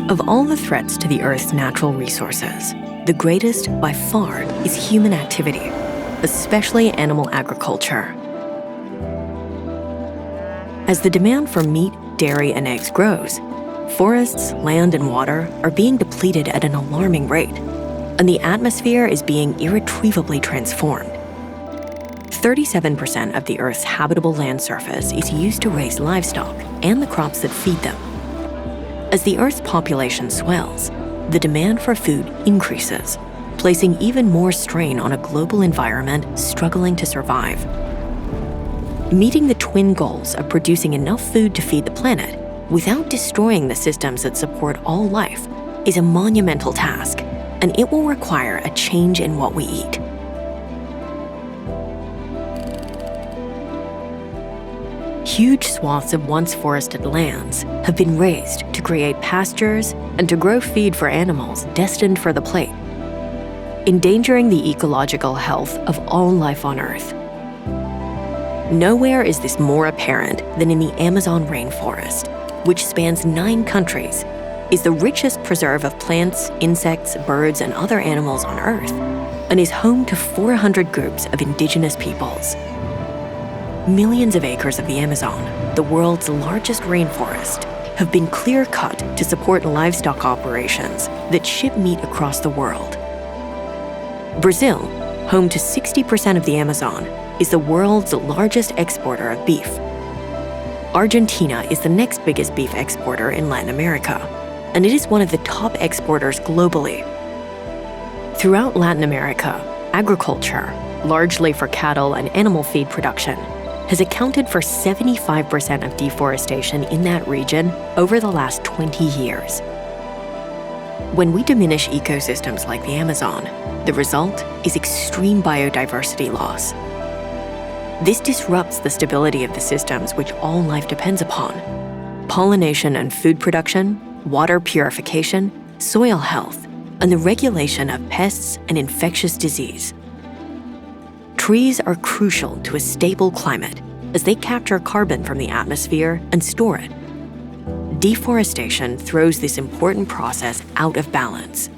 Of all the threats to the Earth's natural resources, the greatest, by far, is human activity, especially animal agriculture. As the demand for meat, dairy, and eggs grows, forests, land, and water are being depleted at an alarming rate, and the atmosphere is being irretrievably transformed. 37% of the Earth's habitable land surface is used to raise livestock and the crops that feed them. As the Earth's population swells, the demand for food increases, placing even more strain on a global environment struggling to survive. Meeting the twin goals of producing enough food to feed the planet without destroying the systems that support all life is a monumental task, and it will require a change in what we eat. Huge swaths of once forested lands have been razed to create pastures and to grow feed for animals destined for the plate, endangering the ecological health of all life on Earth. Nowhere is this more apparent than in the Amazon rainforest, which spans 9 countries, is the richest preserve of plants, insects, birds, and other animals on Earth, and is home to 400 groups of indigenous peoples. Millions of acres of the Amazon, the world's largest rainforest, have been clear-cut to support livestock operations that ship meat across the world. Brazil, home to 60% of the Amazon, is the world's largest exporter of beef. Argentina is the next biggest beef exporter in Latin America, and it is one of the top exporters globally. Throughout Latin America, agriculture, largely for cattle and animal feed production, has accounted for 75% of deforestation in that region over the last 20 years. When we diminish ecosystems like the Amazon, the result is extreme biodiversity loss. This disrupts the stability of the systems which all life depends upon: pollination and food production, water purification, soil health, and the regulation of pests and infectious disease. Trees are crucial to a stable climate as they capture carbon from the atmosphere and store it. Deforestation throws this important process out of balance.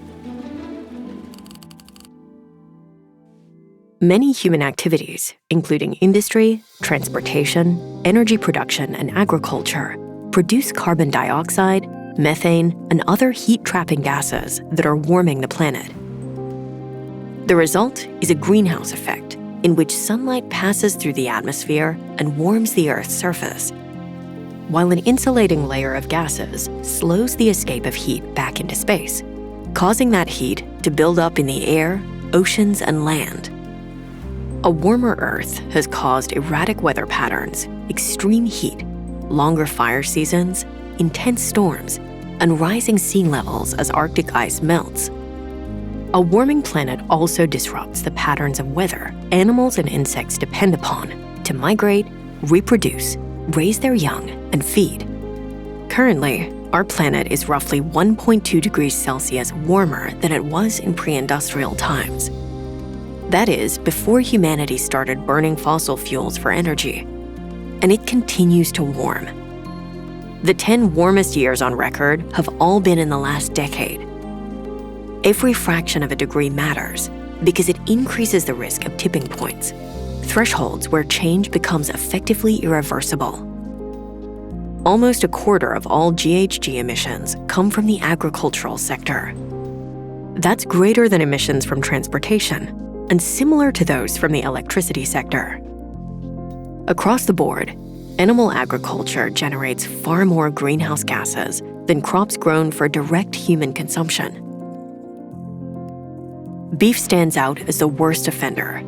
Many human activities, including industry, transportation, energy production, and agriculture, produce carbon dioxide, methane, and other heat-trapping gases that are warming the planet. The result is a greenhouse effect, in which sunlight passes through the atmosphere and warms the Earth's surface, while an insulating layer of gases slows the escape of heat back into space, causing that heat to build up in the air, oceans, and land. A warmer Earth has caused erratic weather patterns, extreme heat, longer fire seasons, intense storms, and rising sea levels as Arctic ice melts. A warming planet also disrupts the patterns of weather animals and insects depend upon to migrate, reproduce, raise their young, and feed. Currently, our planet is roughly 1.2 degrees Celsius warmer than it was in pre-industrial times. That is, before humanity started burning fossil fuels for energy. And it continues to warm. The 10 warmest years on record have all been in the last decade. Every fraction of a degree matters because it increases the risk of tipping points, thresholds where change becomes effectively irreversible. Almost a quarter of all GHG emissions come from the agricultural sector. That's greater than emissions from transportation, and similar to those from the electricity sector. Across the board, animal agriculture generates far more greenhouse gases than crops grown for direct human consumption. Beef stands out as the worst offender.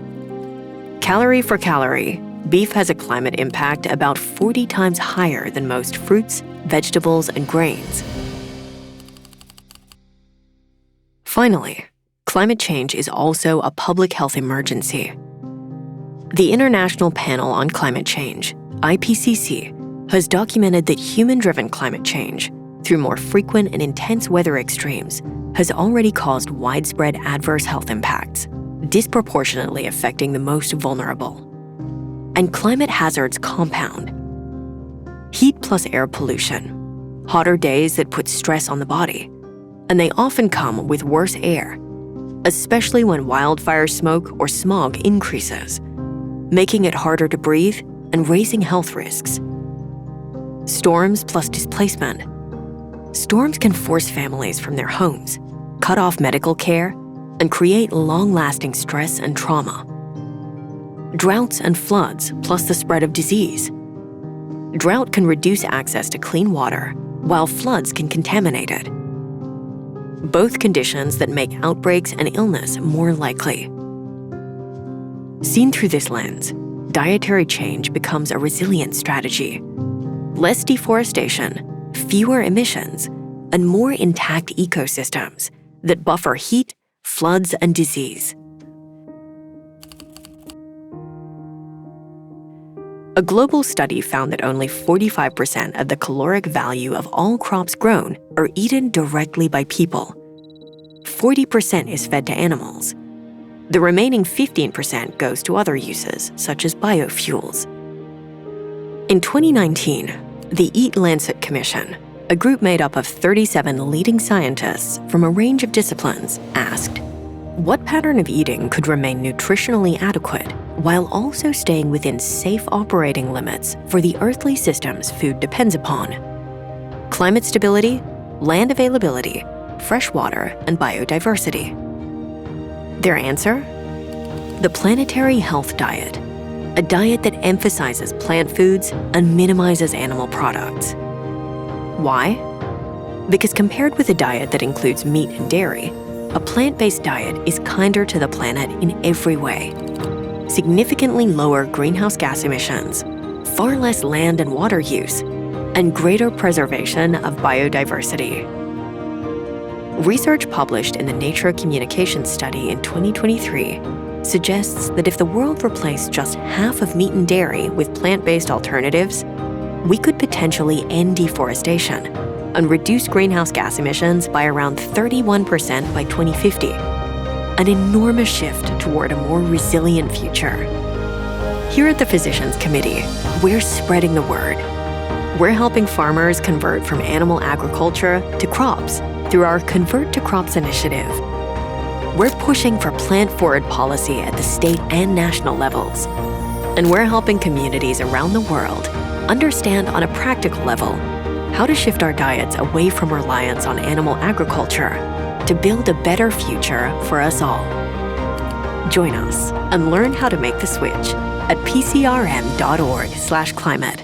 Calorie for calorie, beef has a climate impact about 40 times higher than most fruits, vegetables, and grains. Finally, climate change is also a public health emergency. The International Panel on Climate Change, IPCC, has documented that human-driven climate change, through more frequent and intense weather extremes, has already caused widespread adverse health impacts, disproportionately affecting the most vulnerable. And climate hazards compound. Heat plus air pollution, hotter days that put stress on the body, and they often come with worse air, especially when wildfire smoke or smog increases, making it harder to breathe and raising health risks. Storms plus displacement. Storms can force families from their homes, cut off medical care, and create long-lasting stress and trauma. Droughts and floods plus the spread of disease. Drought can reduce access to clean water, while floods can contaminate it. Both conditions that make outbreaks and illness more likely. Seen through this lens, dietary change becomes a resilient strategy. Less deforestation, fewer emissions, and more intact ecosystems that buffer heat, floods, and disease. A global study found that only 45% of the caloric value of all crops grown are eaten directly by people. 40% is fed to animals. The remaining 15% goes to other uses, such as biofuels. In 2019, the Eat Lancet Commission, a group made up of 37 leading scientists from a range of disciplines, asked, what pattern of eating could remain nutritionally adequate while also staying within safe operating limits for the earthly systems food depends upon? Climate stability, land availability, fresh water, and biodiversity. Their answer? The Planetary Health Diet, a diet that emphasizes plant foods and minimizes animal products. Why? Because compared with a diet that includes meat and dairy, a plant-based diet is kinder to the planet in every way. Significantly lower greenhouse gas emissions, far less land and water use, and greater preservation of biodiversity. Research published in the Nature Communications study in 2023 suggests that if the world replaced just half of meat and dairy with plant-based alternatives, we could potentially end deforestation and reduce greenhouse gas emissions by around 31% by 2050, an enormous shift toward a more resilient future. Here at the Physicians Committee, we're spreading the word. We're helping farmers convert from animal agriculture to crops through our Convert to Crops initiative. We're pushing for plant-forward policy at the state and national levels. And we're helping communities around the world understand on a practical level how to shift our diets away from reliance on animal agriculture to build a better future for us all. Join us and learn how to make the switch at pcrm.org/climate.